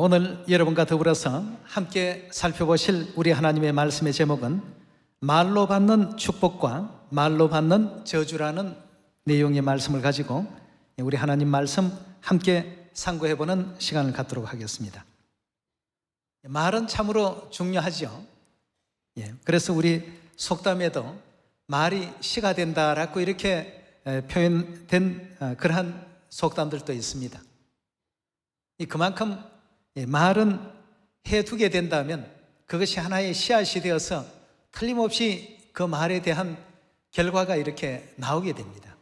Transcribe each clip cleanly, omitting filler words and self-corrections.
오늘 여러분과 더불어서 함께 살펴보실 우리 하나님의 말씀의 제목은 말로 받는 축복과 말로 받는 저주라는 내용의 말씀을 가지고 우리 하나님 말씀 함께 상고해보는 시간을 갖도록 하겠습니다. 말은 참으로 중요하죠. 그래서 우리 속담에도 말이 시가 된다라고 이렇게 표현된 그러한 속담들도 있습니다. 그만큼 말은 해두게 된다면 그것이 하나의 씨앗이 되어서 틀림없이 그 말에 대한 결과가 이렇게 나오게 됩니다.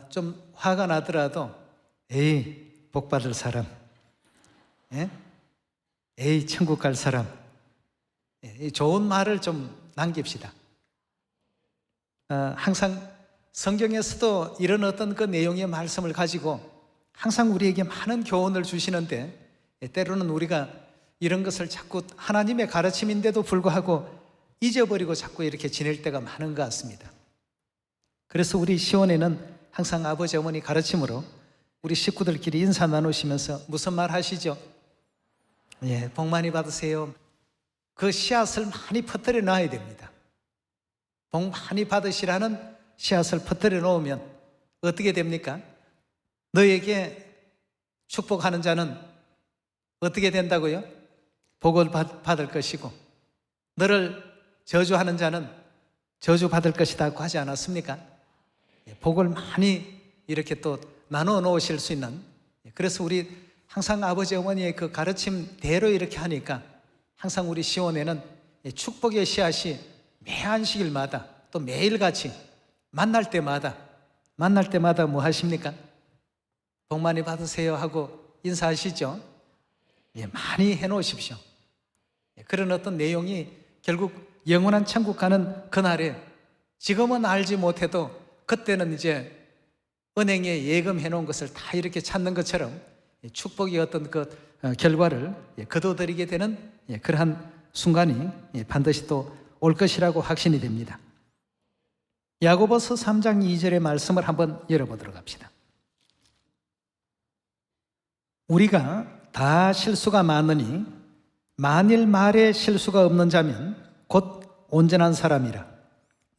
좀 화가 나더라도 에이 복 받을 사람, 에이 천국 갈 사람, 좋은 말을 좀 남깁시다. 항상 성경에서도 이런 어떤 그 내용의 말씀을 가지고 항상 우리에게 많은 교훈을 주시는데 때로는 우리가 이런 것을 자꾸 하나님의 가르침인데도 불구하고 잊어버리고 자꾸 이렇게 지낼 때가 많은 것 같습니다. 그래서 우리 시원에는 항상 아버지 어머니 가르침으로 우리 식구들끼리 인사 나누시면서 무슨 말 하시죠? 복 많이 받으세요. 그 씨앗을 많이 퍼뜨려 놔야 됩니다. 복 많이 받으시라는 씨앗을 퍼뜨려 놓으면 어떻게 됩니까? 너에게 축복하는 자는 어떻게 된다고요? 복을 받을 것이고 너를 저주하는 자는 저주받을 것이라고 하지 않았습니까? 복을 많이 이렇게 또 나눠 놓으실 수 있는, 그래서 우리 항상 아버지 어머니의 그 가르침대로 이렇게 하니까 항상 우리 시온에는 축복의 씨앗이 매 안식일마다 또 매일같이 만날 때마다 뭐 하십니까? 복 많이 받으세요 하고 인사하시죠? 많이 해놓으십시오. 그런 어떤 내용이 결국 영원한 천국 가는 그날에 지금은 알지 못해도 그때는 이제 은행에 예금해 놓은 것을 다 이렇게 찾는 것처럼 축복의 어떤 그 결과를 거둬들이게 되는 그러한 순간이 반드시 또 올 것이라고 확신이 됩니다. 야고보서 3장 2절의 말씀을 한번 열어보도록 합시다. 우리가 다 실수가 많으니 만일 말에 실수가 없는 자면 곧 온전한 사람이라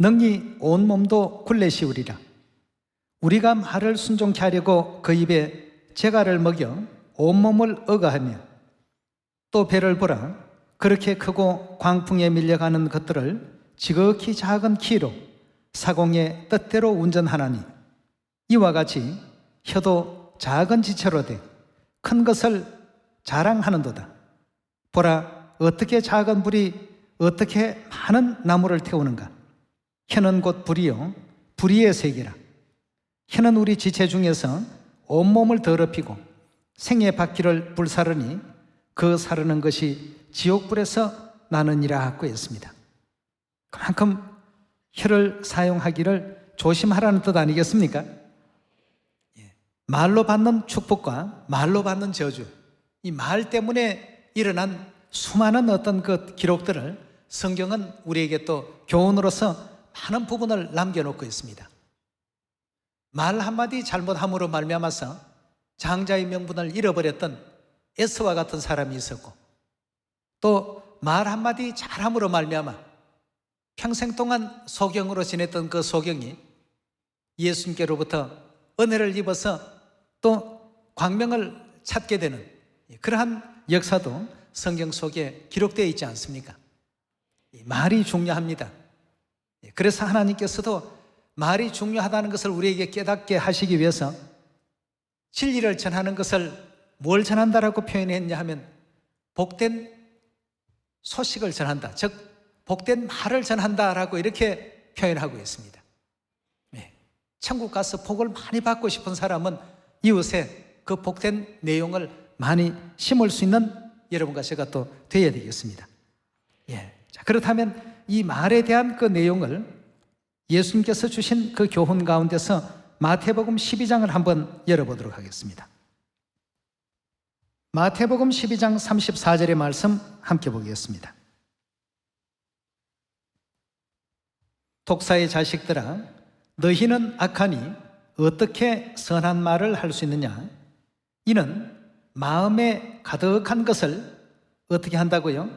능히 온 몸도 굴레시우리라. 우리가 말을 순종케 하려고 그 입에 재갈을 먹여 온몸을 억하하며 또 배를 보라. 그렇게 크고 광풍에 밀려가는 것들을 지극히 작은 키로 사공의 뜻대로 운전하나니 이와 같이 혀도 작은 지체로 돼 큰 것을 자랑하는도다. 보라, 어떻게 작은 불이 어떻게 많은 나무를 태우는가. 혀는 곧 불이요 불의의 세계라. 혀는 우리 지체 중에서 온몸을 더럽히고 생의 바퀴를 불사르니 그 사르는 것이 지옥불에서 나느니라 하고 했습니다. 그만큼 혀를 사용하기를 조심하라는 뜻 아니겠습니까? 말로 받는 축복과 말로 받는 저주, 이 말 때문에 일어난 수많은 어떤 그 기록들을 성경은 우리에게 또 교훈으로서 많은 부분을 남겨놓고 있습니다. 말 한마디 잘못함으로 말미암아서 장자의 명분을 잃어버렸던 에스와 같은 사람이 있었고 또 말 한마디 잘함으로 말미암아 평생 동안 소경으로 지냈던 그 소경이 예수님께로부터 은혜를 입어서 또 광명을 찾게 되는 그러한 역사도 성경 속에 기록되어 있지 않습니까? 말이 중요합니다. 그래서 하나님께서도 말이 중요하다는 것을 우리에게 깨닫게 하시기 위해서 진리를 전하는 것을 뭘 전한다라고 표현했냐 하면 복된 소식을 전한다, 즉 복된 말을 전한다라고 이렇게 표현하고 있습니다. 천국 가서 복을 많이 받고 싶은 사람은 이웃에 그 복된 내용을 많이 심을 수 있는 여러분과 제가 또 되어야 되겠습니다. 자, 그렇다면 이 말에 대한 그 내용을 예수님께서 주신 그 교훈 가운데서 마태복음 12장을 한번 열어보도록 하겠습니다. 마태복음 12장 34절의 말씀 함께 보겠습니다. 독사의 자식들아, 너희는 악하니 어떻게 선한 말을 할 수 있느냐? 이는 마음에 가득한 것을 어떻게 한다고요?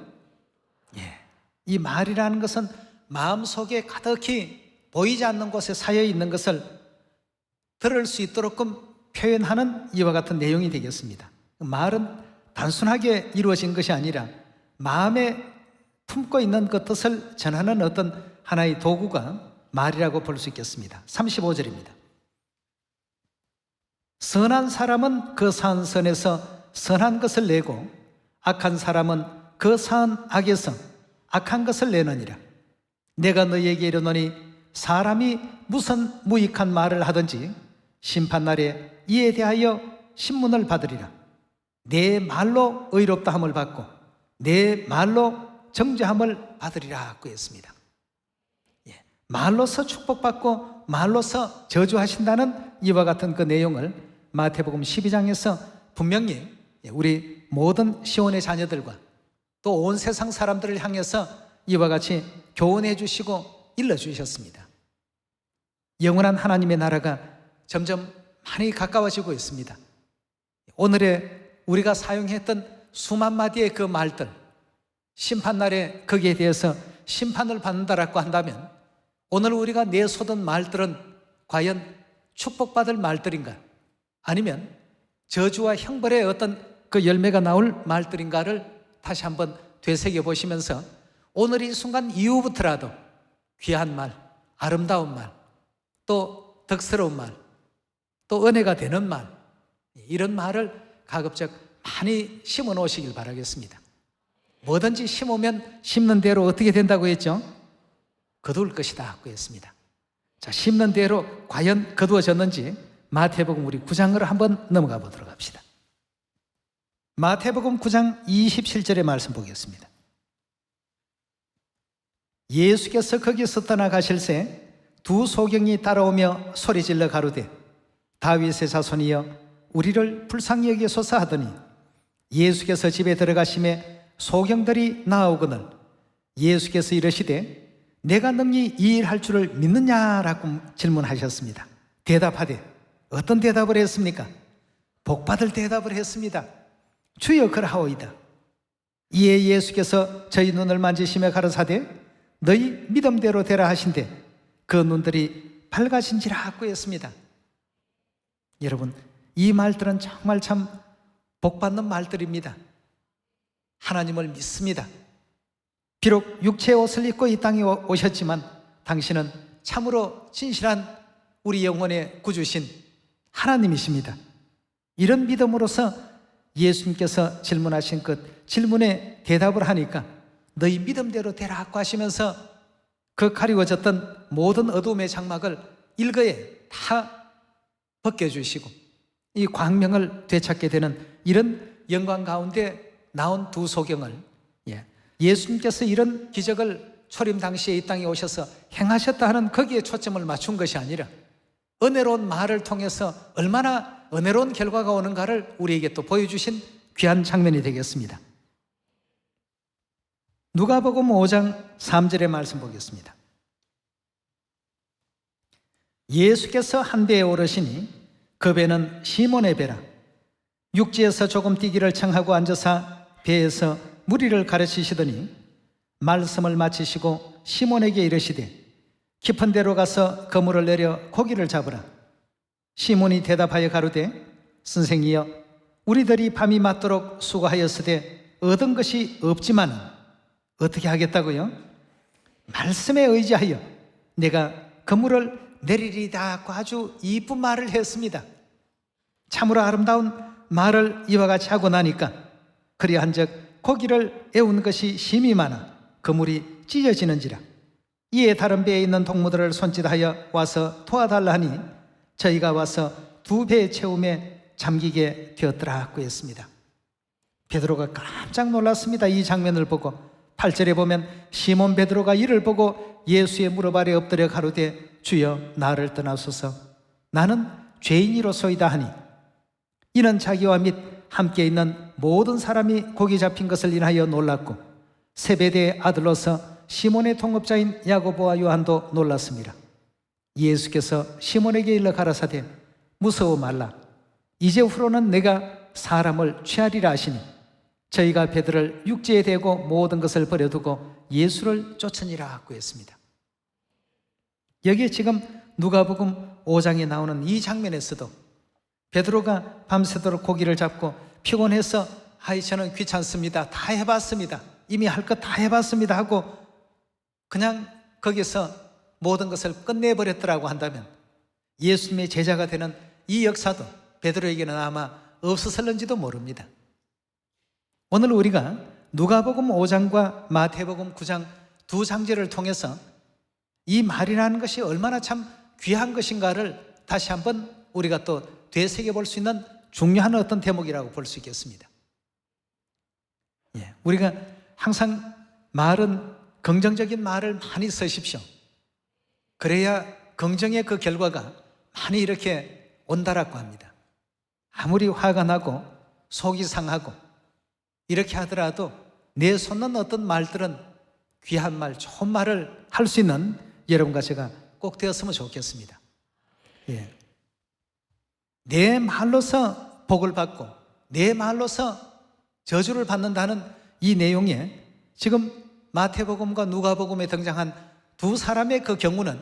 이 말이라는 것은 마음속에 가득히 보이지 않는 곳에 쌓여 있는 것을 들을 수 있도록끔 표현하는 이와 같은 내용이 되겠습니다. 말은 단순하게 이루어진 것이 아니라 마음에 품고 있는 그 뜻을 전하는 어떤 하나의 도구가 말이라고 볼 수 있겠습니다. 35절입니다. 선한 사람은 그 사한 선에서 선한 것을 내고 악한 사람은 그 사한 악에서 악한 것을 내느니라. 내가 너희에게 이르노니 사람이 무슨 무익한 말을 하든지 심판날에 이에 대하여 신문을 받으리라. 내 말로 의롭다함을 받고 내 말로 정죄함을 받으리라 고 했습니다. 말로서 축복받고 말로서 저주하신다는 이와 같은 그 내용을 마태복음 12장에서 분명히 우리 모든 시온의 자녀들과 또 온 세상 사람들을 향해서 이와 같이 교훈해 주시고 일러주셨습니다. 영원한 하나님의 나라가 점점 많이 가까워지고 있습니다. 오늘의 우리가 사용했던 수만 마디의 그 말들, 심판날에 거기에 대해서 심판을 받는다라고 한다면 오늘 우리가 내쏟은 말들은 과연 축복받을 말들인가? 아니면 저주와 형벌의 어떤 그 열매가 나올 말들인가를 다시 한번 되새겨 보시면서 오늘 이 순간 이후부터라도 귀한 말, 아름다운 말, 또 덕스러운 말, 또 은혜가 되는 말, 이런 말을 가급적 많이 심어 놓으시길 바라겠습니다. 뭐든지 심으면 심는 대로 어떻게 된다고 했죠? 거둘 것이다 고 했습니다. 자, 심는 대로 과연 거두어졌는지 마태복음 우리 9장으로 한번 넘어가 보도록 합시다. 마태복음 9장 27절의 말씀 보겠습니다. 예수께서 거기서 떠나가실새 두 소경이 따라오며 소리질러 가로되 다윗의 자손이여 우리를 불쌍히 여기소서 하더니 예수께서 집에 들어가심에 소경들이 나아오거늘 예수께서 이르시되 내가 능히 이 일 할 줄을 믿느냐라고 질문하셨습니다. 대답하되 어떤 대답을 했습니까? 복받을 대답을 했습니다. 주여 그러하오이다. 이에 예수께서 저희 눈을 만지시며 가라사대 너희 믿음대로 되라 하신대 그 눈들이 밝아진지라 하고 했습니다. 여러분, 이 말들은 정말 참 복받는 말들입니다. 하나님을 믿습니다. 비록 육체의 옷을 입고 이 땅에 오셨지만 당신은 참으로 진실한 우리 영혼의 구주신 하나님이십니다. 이런 믿음으로서 예수님께서 질문하신 그 질문에 대답을 하니까 너희 믿음대로 되라고 하시면서 그 가리워졌던 모든 어두움의 장막을 일거에 다 벗겨주시고 이 광명을 되찾게 되는 이런 영광 가운데 나온 두 소경을 예수님께서 이런 기적을 초림 당시에 이 땅에 오셔서 행하셨다 하는 거기에 초점을 맞춘 것이 아니라 은혜로운 말을 통해서 얼마나 은혜로운 결과가 오는가를 우리에게 또 보여주신 귀한 장면이 되겠습니다. 누가복음 5장 3절의 말씀 보겠습니다. 예수께서 한 배에 오르시니 그 배는 시몬의 배라. 육지에서 조금 뛰기를 청하고 앉아서 배에서 무리를 가르치시더니 말씀을 마치시고 시몬에게 이르시되 깊은 데로 가서 그물을 내려 고기를 잡으라. 시몬이 대답하여 가로되 선생이여 우리들이 밤이 맞도록 수고하였으되 얻은 것이 없지만 어떻게 하겠다고요? 말씀에 의지하여 내가 그물을 내리리다 하고 아주 이쁜 말을 했습니다. 참으로 아름다운 말을 이와 같이 하고 나니까 그리한즉 고기를 애운 것이 심히 많아 그물이 찢어지는지라. 이에 다른 배에 있는 동무들을 손짓하여 와서 도와달라 하니 저희가 와서 두 배의 채움에 잠기게 되었더라 하고 했습니다. 베드로가 깜짝 놀랐습니다. 이 장면을 보고 8절에 보면 시몬 베드로가 이를 보고 예수의 무릎 아래 엎드려 가로되 주여 나를 떠나소서 나는 죄인이로소이다 하니 이는 자기와 및 함께 있는 모든 사람이 고기 잡힌 것을 인하여 놀랐고 세베대의 아들로서 시몬의 동업자인 야고보와 요한도 놀랐습니다. 예수께서 시몬에게 일러 가라사대 무서워 말라. 이제 후로는 내가 사람을 취하리라 하시니 저희가 베드로를 육지에 대고 모든 것을 버려두고 예수를 쫓으니라 하고 했습니다. 여기에 지금 누가복음 5장에 나오는 이 장면에서도 베드로가 밤새도록 고기를 잡고 피곤해서 저는 귀찮습니다. 다 해봤습니다. 이미 할 것 다 해봤습니다 하고 그냥 거기서 모든 것을 끝내버렸더라고 한다면 예수님의 제자가 되는 이 역사도 베드로에게는 아마 없었을는지도 모릅니다. 오늘 우리가 누가복음 5장과 마태복음 9장 두 장제를 통해서 이 말이라는 것이 얼마나 참 귀한 것인가를 다시 한번 우리가 또 되새겨 볼 수 있는 중요한 어떤 대목이라고 볼 수 있겠습니다. 우리가 항상 말은 긍정적인 말을 많이 쓰십시오. 그래야 긍정의 그 결과가 많이 이렇게 온다라고 합니다. 아무리 화가 나고 속이 상하고 이렇게 하더라도 내 손은 어떤 말들은 귀한 말, 좋은 말을 할 수 있는 여러분과 제가 꼭 되었으면 좋겠습니다. 내 말로서 복을 받고 내 말로서 저주를 받는다는 이 내용에 지금 마태복음과 누가복음에 등장한 두 사람의 그 경우는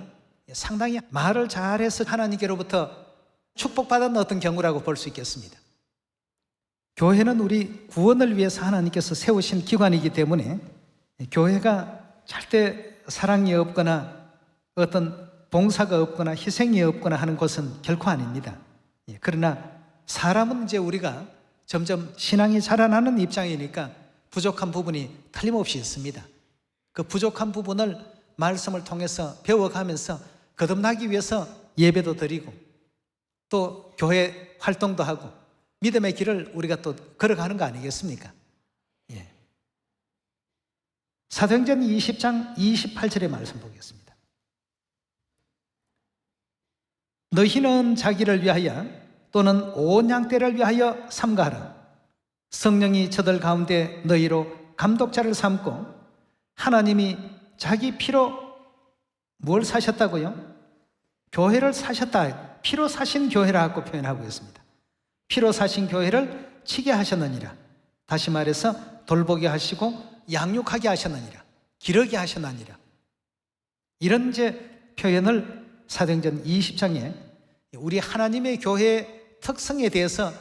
상당히 말을 잘해서 하나님께로부터 축복받은 어떤 경우라고 볼 수 있겠습니다. 교회는 우리 구원을 위해서 하나님께서 세우신 기관이기 때문에 교회가 절대 사랑이 없거나 어떤 봉사가 없거나 희생이 없거나 하는 것은 결코 아닙니다. 그러나 사람은 이제 우리가 점점 신앙이 자라나는 입장이니까 부족한 부분이 틀림없이 있습니다. 그 부족한 부분을 말씀을 통해서 배워가면서 거듭나기 위해서 예배도 드리고 또 교회 활동도 하고 믿음의 길을 우리가 또 걸어가는 거 아니겠습니까? 사도행전 20장 28절의 말씀 보겠습니다. 너희는 자기를 위하여 또는 온 양떼를 위하여 삼가하라. 성령이 저들 가운데 너희로 감독자를 삼고 하나님이 자기 피로 뭘 사셨다고요? 교회를 사셨다. 피로 사신 교회라고 표현하고 있습니다. 피로 사신 교회를 치게 하셨느니라. 다시 말해서 돌보게 하시고 양육하게 하셨느니라. 기르게 하셨느니라. 이런 이제 표현을 사도행전 20장에 우리 하나님의 교회의 특성에 대해서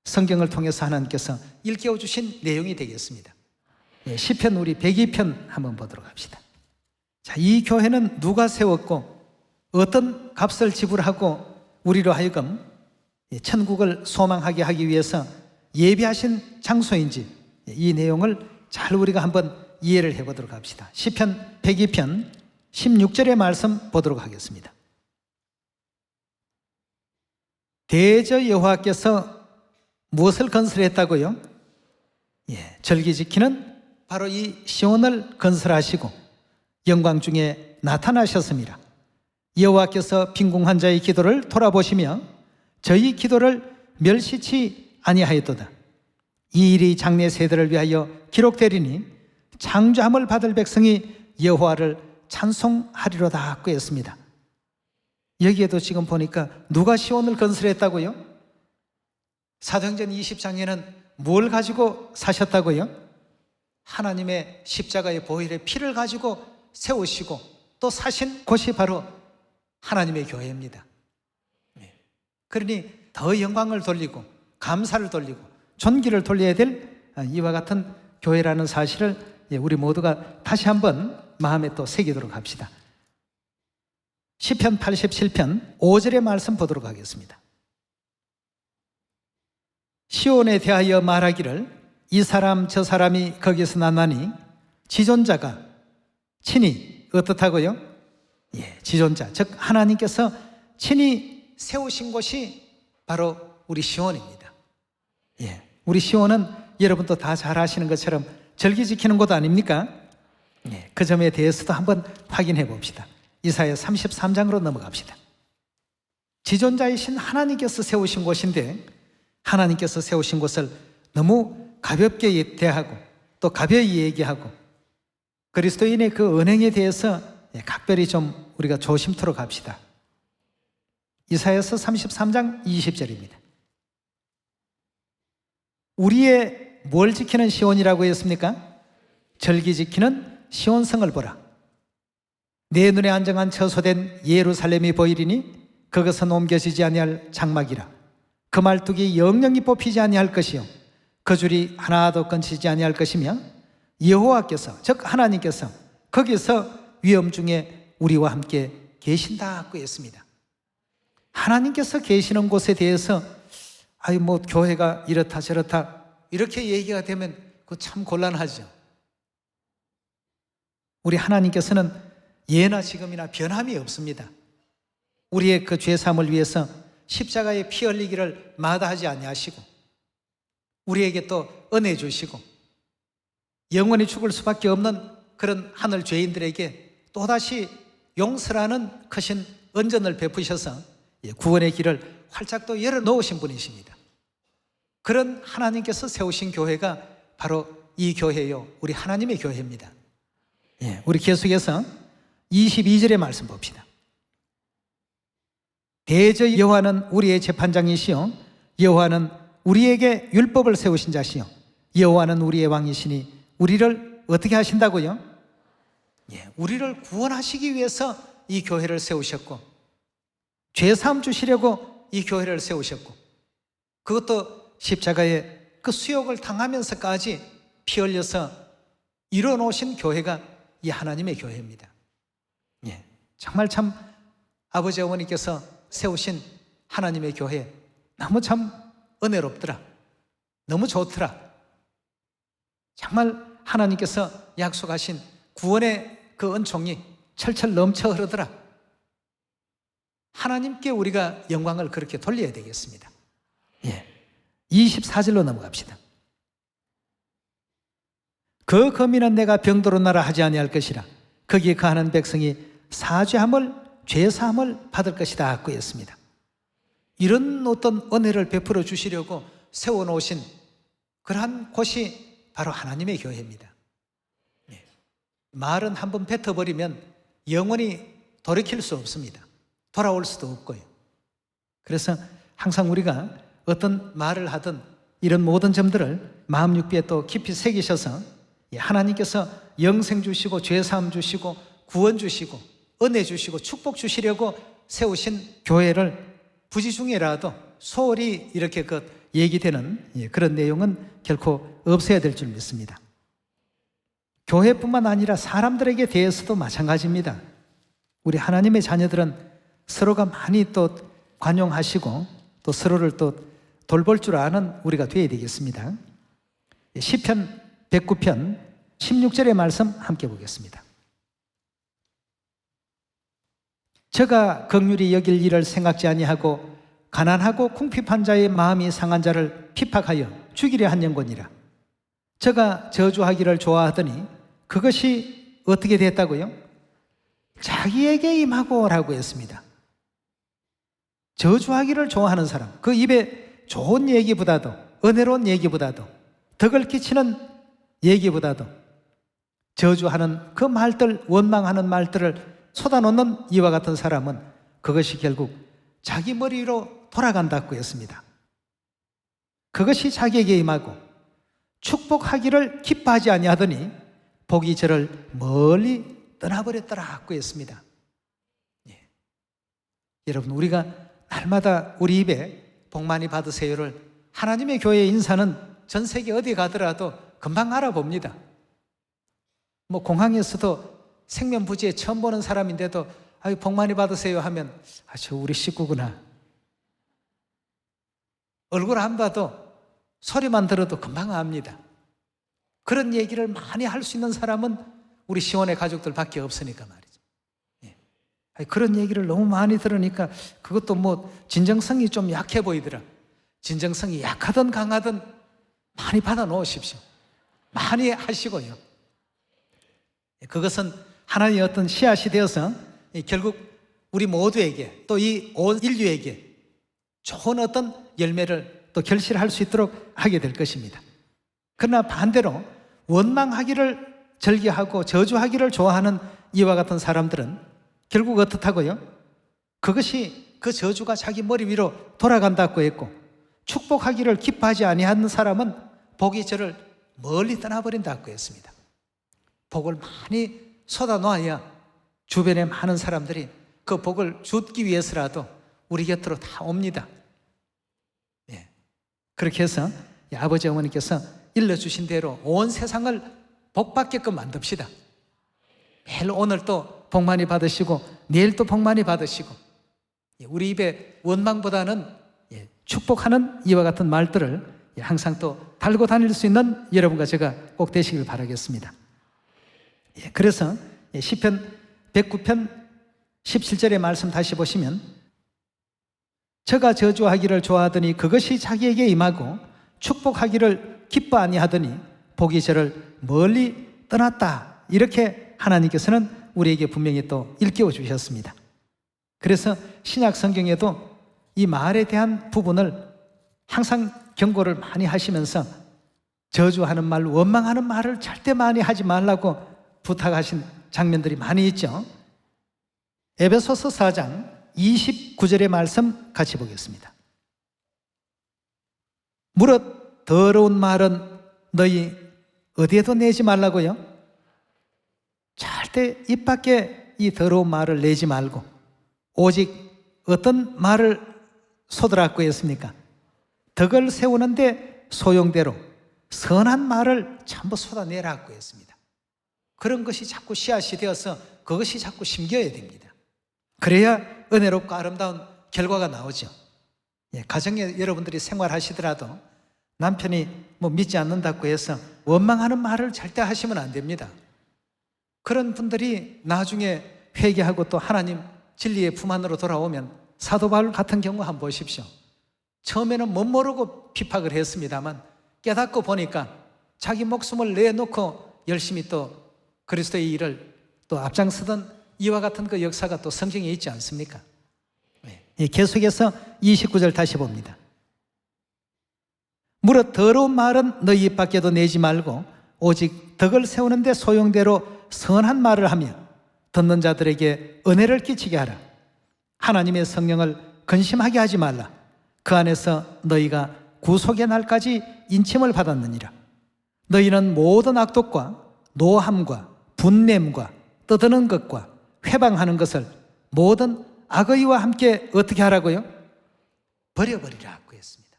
성경을 통해서 하나님께서 일깨워 주신 내용이 되겠습니다. 시편 우리 102편 한번 보도록 합시다. 자, 이 교회는 누가 세웠고 어떤 값을 지불하고 우리로 하여금 천국을 소망하게 하기 위해서 예비하신 장소인지 이 내용을 잘 우리가 한번 이해를 해보도록 합시다. 시편 102편 16절의 말씀 보도록 하겠습니다. 대저 여호와께서 무엇을 건설했다고요? 절기 지키는 바로 이 시온을 건설하시고 영광 중에 나타나셨습니다. 여호와께서 빈궁한 자의 기도를 돌아보시며 저희 기도를 멸시치 아니하였도다. 이 일이 장래 세대를 위하여 기록되리니 창조함을 받을 백성이 여호와를 찬송하리로다 하고 했습니다. 여기에도 지금 보니까 누가 시온을 건설했다고요? 사도행전 20장에는 뭘 가지고 사셨다고요? 하나님의 십자가의 보혈의 피를 가지고 세우시고 또 사신 곳이 바로 하나님의 교회입니다. 그러니 더 영광을 돌리고 감사를 돌리고 존귀를 돌려야 될 이와 같은 교회라는 사실을 우리 모두가 다시 한번 마음에 또 새기도록 합시다. 시편 87편 5절의 말씀 보도록 하겠습니다. 시온에 대하여 말하기를 이 사람 저 사람이 거기서 나나니 지존자가 친히 어떻다고요? 지존자 즉 하나님께서 친히 세우신 곳이 바로 우리 시온입니다. 우리 시온은 여러분도 다 잘 아시는 것처럼 절기 지키는 곳 아닙니까? 그 점에 대해서도 한번 확인해 봅시다. 이사야 33장으로 넘어갑시다. 지존자이신 하나님께서 세우신 곳인데 하나님께서 세우신 곳을 너무 가볍게 대하고 또 가벼이 얘기하고 그리스도인의 그 은행에 대해서 각별히 좀 우리가 조심토록 합시다. 이사야서 33장 20절입니다. 우리의 뭘 지키는 시온이라고 했습니까? 절기 지키는 시온성을 보라. 내 눈에 안정한 처소된 예루살렘이 보이리니 그것은 옮겨지지 아니할 장막이라. 그 말뚝이 영영이 뽑히지 아니할 것이요 그 줄이 하나도 끊치지 아니할 것이며 여호와께서 즉 하나님께서 거기서 위험 중에 우리와 함께 계신다고 했습니다. 하나님께서 계시는 곳에 대해서 뭐 교회가 이렇다 저렇다 이렇게 얘기가 되면 그거 참 곤란하죠. 우리 하나님께서는 예나 지금이나 변함이 없습니다. 우리의 그 죄사함을 위해서 십자가에 피 흘리기를 마다하지 아니하시고 우리에게 또 은혜 주시고 영원히 죽을 수밖에 없는 그런 하늘 죄인들에게 또다시 용서라는 크신 은전을 베푸셔서 구원의 길을 활짝 또 열어놓으신 분이십니다. 그런 하나님께서 세우신 교회가 바로 이 교회요, 우리 하나님의 교회입니다. 우리 계속해서 22절의 말씀 봅시다. 대저 여호와는 우리의 재판장이시요 여호와는 우리에게 율법을 세우신 자시요 여호와는 우리의 왕이시니 우리를 어떻게 하신다고요? 우리를 구원하시기 위해서 이 교회를 세우셨고 죄사함 주시려고 이 교회를 세우셨고 그것도 십자가에 그 수욕을 당하면서까지 피 흘려서 이뤄놓으신 교회가 이 하나님의 교회입니다. 정말 참 아버지 어머니께서 세우신 하나님의 교회 너무 참 은혜롭더라. 너무 좋더라. 정말 하나님께서 약속하신 구원의 그 은총이 철철 넘쳐 흐르더라. 하나님께 우리가 영광을 그렇게 돌려야 되겠습니다. 24절로 넘어갑시다. 그 거민은 내가 병도로 나라 하지 아니할 것이라. 거기에 거하는 백성이 사죄함을 죄사함을 받을 것이다 하고 했습니다. 이런 어떤 은혜를 베풀어 주시려고 세워놓으신 그러한 곳이 바로 하나님의 교회입니다. 말은 한번 뱉어버리면 영원히 돌이킬 수 없습니다. 돌아올 수도 없고요. 그래서 항상 우리가 어떤 말을 하든 이런 모든 점들을 마음 육비에 또 깊이 새기셔서 하나님께서 영생 주시고 죄사함 주시고 구원 주시고 은혜 주시고 축복 주시려고 세우신 교회를 부지중에라도 소홀히 이렇게 얘기되는 그런 내용은 결코 없어야 될 줄 믿습니다. 교회뿐만 아니라 사람들에게 대해서도 마찬가지입니다. 우리 하나님의 자녀들은 서로가 많이 또 관용하시고 또 서로를 또 돌볼 줄 아는 우리가 되어야 되겠습니다. 시편 109편 16절의 말씀 함께 보겠습니다. 저가 긍휼히 여길 일을 생각지 아니하고 가난하고 궁핍한 자의 마음이 상한 자를 핍박하여 죽이려 한 영혼이라. 저가 저주하기를 좋아하더니 그것이 어떻게 됐다고요? 자기에게 임하고라고 했습니다. 저주하기를 좋아하는 사람, 그 입에 좋은 얘기보다도 은혜로운 얘기보다도 덕을 끼치는 얘기보다도 저주하는 그 말들, 원망하는 말들을 쏟아놓는 이와 같은 사람은 그것이 결국 자기 머리 위로 돌아간다고 했습니다. 그것이 자기에게 임하고 축복하기를 기뻐하지 아니하더니 복이 저를 멀리 떠나버렸더라고 했습니다. 여러분, 우리가 날마다 우리 입에 복 많이 받으세요를 하나님의 교회의 인사는 전 세계 어디 가더라도 금방 알아봅니다. 뭐 공항에서도 생면부지에 처음 보는 사람인데도 아유 복 많이 받으세요 하면 저 우리 식구구나. 얼굴 안 봐도 소리만 들어도 금방 압니다. 그런 얘기를 많이 할 수 있는 사람은 우리 시온의 가족들밖에 없으니까 말이죠. 그런 얘기를 너무 많이 들으니까 그것도 뭐 진정성이 좀 약해 보이더라. 진정성이 약하든 강하든 많이 받아 놓으십시오. 많이 하시고요. 그것은 하나님의 어떤 씨앗이 되어서 결국 우리 모두에게 또 이 온 인류에게 좋은 어떤 열매를 또 결실할 수 있도록 하게 될 것입니다. 그러나 반대로 원망하기를 즐겨하고 저주하기를 좋아하는 이와 같은 사람들은 결국 어떻다고요? 그것이 그 저주가 자기 머리 위로 돌아간다고 했고 축복하기를 기뻐하지 아니하는 사람은 복이 저를 멀리 떠나버린다고 했습니다. 복을 많이 쏟아놓아야 주변에 많은 사람들이 그 복을 주기 위해서라도 우리 곁으로 다 옵니다. 예. 그렇게 해서 아버지 어머니께서 일러주신 대로 온 세상을 복받게끔 만듭시다. 매일 오늘 또 복 많이 받으시고 내일 또 복 많이 받으시고, 우리 입에 원망보다는 축복하는 이와 같은 말들을 항상 또 달고 다닐 수 있는 여러분과 제가 꼭 되시길 바라겠습니다. 그래서 시편 109편 17절의 말씀 다시 보시면, 저가 저주하기를 좋아하더니 그것이 자기에게 임하고 축복하기를 기뻐 아니하더니 복이 저를 멀리 떠났다. 이렇게 하나님께서는 우리에게 분명히 또 일깨워 주셨습니다. 그래서 신약 성경에도 이 말에 대한 부분을 항상 경고를 많이 하시면서 저주하는 말, 원망하는 말을 절대 많이 하지 말라고 부탁하신 장면들이 많이 있죠. 에베소서 4장 29절의 말씀 같이 보겠습니다. 무릇 더러운 말은 너희 어디에도 내지 말라고요? 절대 입 밖에 이 더러운 말을 내지 말고 오직 어떤 말을 쏟으라고 했습니까? 덕을 세우는데 소용대로 선한 말을 전부 쏟아내라고 했습니다. 그런 것이 자꾸 씨앗이 되어서 그것이 자꾸 심겨야 됩니다. 그래야 은혜롭고 아름다운 결과가 나오죠. 가정에 여러분들이 생활하시더라도 남편이 믿지 않는다고 해서 원망하는 말을 절대 하시면 안 됩니다. 그런 분들이 나중에 회개하고 또 하나님 진리의 품 안으로 돌아오면 사도 바울 같은 경우 한번 보십시오. 처음에는 못 모르고 핍박을 했습니다만 깨닫고 보니까 자기 목숨을 내놓고 열심히 또 그리스도의 일을 또 앞장서던 이와 같은 그 역사가 또 성경에 있지 않습니까? 계속해서 29절 다시 봅니다. 무릇 더러운 말은 너희 입 밖에도 내지 말고 오직 덕을 세우는데 소용대로 선한 말을 하며 듣는 자들에게 은혜를 끼치게 하라. 하나님의 성령을 근심하게 하지 말라. 그 안에서 너희가 구속의 날까지 인침을 받았느니라. 너희는 모든 악독과 노함과 분냄과 떠드는 것과 회방하는 것을 모든 악의와 함께 어떻게 하라고요? 버려버리라고 했습니다.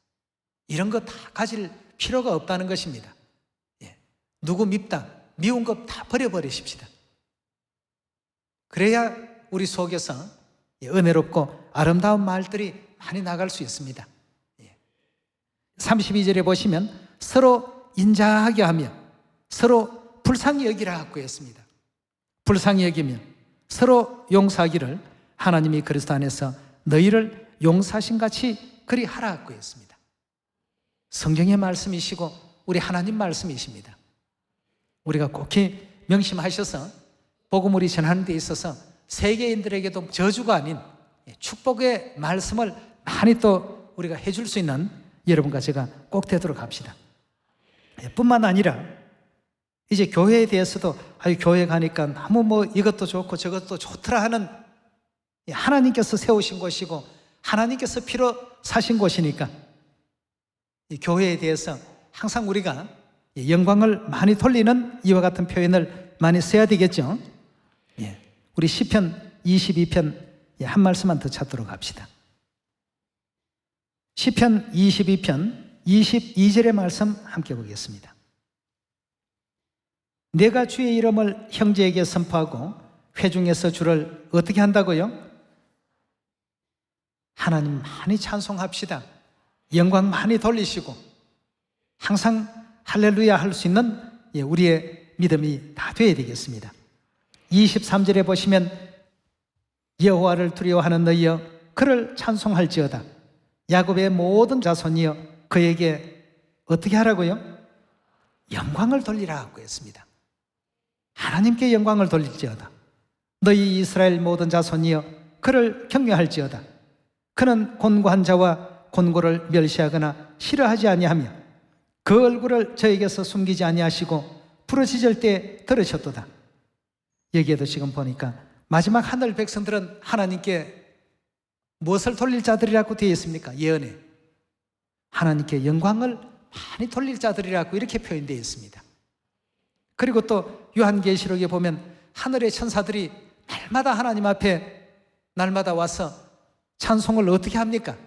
이런 거 다 가질 필요가 없다는 것입니다. 누구 밉다, 미운 것 다 버려버리십시다. 그래야 우리 속에서 은혜롭고 아름다운 말들이 많이 나갈 수 있습니다. 32절에 보시면 서로 인자하게 하며 서로 불쌍히 여기라고 했습니다. 불쌍히 여기면 서로 용서하기를 하나님이 그리스도 안에서 너희를 용서하신 같이 그리 하라고 했습니다. 성경의 말씀이시고 우리 하나님 말씀이십니다. 우리가 꼭히 명심하셔서 복음을 전하는 데 있어서 세계인들에게도 저주가 아닌 축복의 말씀을 많이 또 우리가 해줄 수 있는 여러분과 제가 꼭 되도록 합시다. 뿐만 아니라 이제 교회에 대해서도 교회 가니까 너무 이것도 좋고 저것도 좋더라 하는, 하나님께서 세우신 곳이고 하나님께서 피로 사신 곳이니까 이 교회에 대해서 항상 우리가 영광을 많이 돌리는 이와 같은 표현을 많이 써야 되겠죠. 우리 시편 22편 한 말씀만 더 찾도록 합시다. 시편 22편 22절의 말씀 함께 보겠습니다. 내가 주의 이름을 형제에게 선포하고 회중에서 주를 어떻게 한다고요? 하나님 많이 찬송합시다. 영광 많이 돌리시고 항상 할렐루야 할 수 있는 우리의 믿음이 다 되어야 되겠습니다. 23절에 보시면 여호와를 두려워하는 너희여 그를 찬송할지어다. 야곱의 모든 자손이여 그에게 어떻게 하라고요? 영광을 돌리라고 했습니다. 하나님께 영광을 돌릴지어다. 너희 이스라엘 모든 자손이여 그를 경외할지어다. 그는 곤고한 자와 곤고를 멸시하거나 싫어하지 아니하며 그 얼굴을 저에게서 숨기지 아니하시고 부르짖을 때 들으셨도다. 여기에도 지금 보니까 마지막 하늘 백성들은 하나님께 무엇을 돌릴 자들이라고 되어 있습니까? 예언에 하나님께 영광을 많이 돌릴 자들이라고 이렇게 표현되어 있습니다. 그리고 또 요한계시록에 보면 하늘의 천사들이 날마다 하나님 앞에 날마다 와서 찬송을 어떻게 합니까?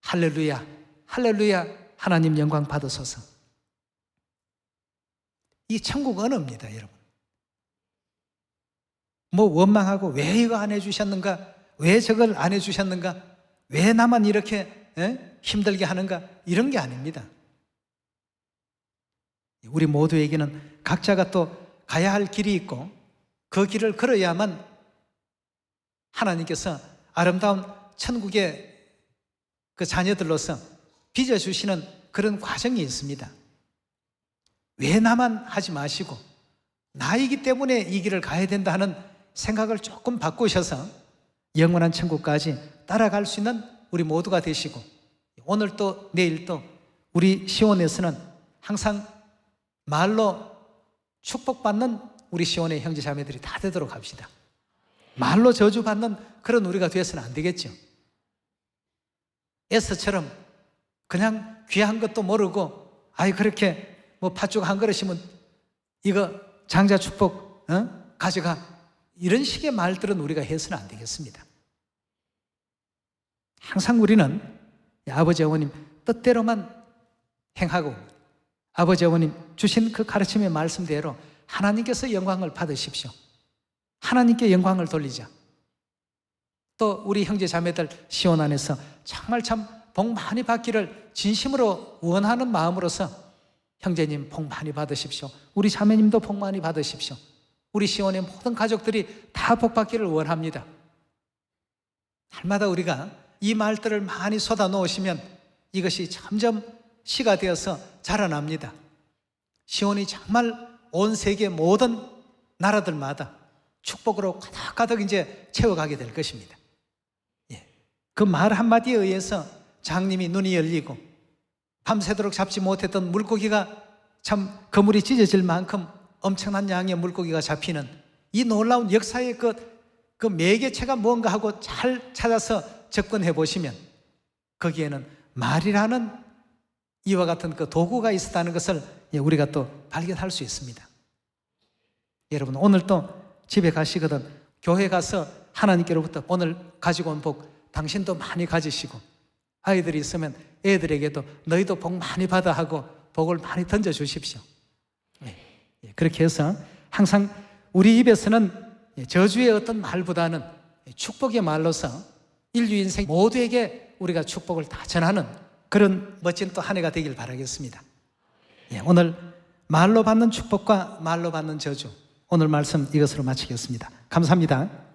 할렐루야, 할렐루야, 하나님 영광 받으소서. 이 천국 언어입니다, 여러분. 뭐 원망하고 왜 이거 안 해주셨는가? 왜 저걸 안 해주셨는가? 왜 나만 이렇게 힘들게 하는가? 이런 게 아닙니다. 우리 모두에게는 각자가 또 가야 할 길이 있고 그 길을 걸어야만 하나님께서 아름다운 천국의 그 자녀들로서 빚어주시는 그런 과정이 있습니다. 왜 나만 하지 마시고 나이기 때문에 이 길을 가야 된다 하는 생각을 조금 바꾸셔서 영원한 천국까지 따라갈 수 있는 우리 모두가 되시고, 오늘 또 내일 또 우리 시온에서는 항상 말로 축복받는 우리 시온의 형제 자매들이 다 되도록 합시다. 말로 저주받는 그런 우리가 되어서는 안 되겠죠. 에스처럼 그냥 귀한 것도 모르고 아이 그렇게 뭐 팥죽 한 그릇이면 이거 장자 축복 가져가, 이런 식의 말들은 우리가 해서는 안 되겠습니다. 항상 우리는 아버지 어머님 뜻대로만 행하고 아버지 어머님 주신 그 가르침의 말씀대로 하나님께서 영광을 받으십시오. 하나님께 영광을 돌리자. 또 우리 형제 자매들 시온 안에서 정말 참 복 많이 받기를 진심으로 원하는 마음으로서 형제님 복 많이 받으십시오. 우리 자매님도 복 많이 받으십시오. 우리 시온의 모든 가족들이 다 복 받기를 원합니다. 날마다 우리가 이 말들을 많이 쏟아 놓으시면 이것이 점점 시가 되어서 자라납니다. 시온이 정말 온 세계 모든 나라들마다 축복으로 가득가득 이제 채워가게 될 것입니다. 그 말 한마디에 의해서 장님이 눈이 열리고 밤새도록 잡지 못했던 물고기가 참 그물이 찢어질 만큼 엄청난 양의 물고기가 잡히는 이 놀라운 역사의 그 매개체가 뭔가 하고 잘 찾아서 접근해 보시면 거기에는 말이라는 이와 같은 그 도구가 있었다는 것을 우리가 또 발견할 수 있습니다. 여러분 오늘 또 집에 가시거든 교회 가서 하나님께로부터 오늘 가지고 온 복 당신도 많이 가지시고, 아이들이 있으면 애들에게도 너희도 복 많이 받아 하고 복을 많이 던져 주십시오. 그렇게 해서 항상 우리 입에서는 저주의 어떤 말보다는 축복의 말로서 인류 인생 모두에게 우리가 축복을 다 전하는 그런 멋진 또 한 해가 되길 바라겠습니다. 오늘 말로 받는 축복과 말로 받는 저주, 오늘 말씀 이것으로 마치겠습니다. 감사합니다.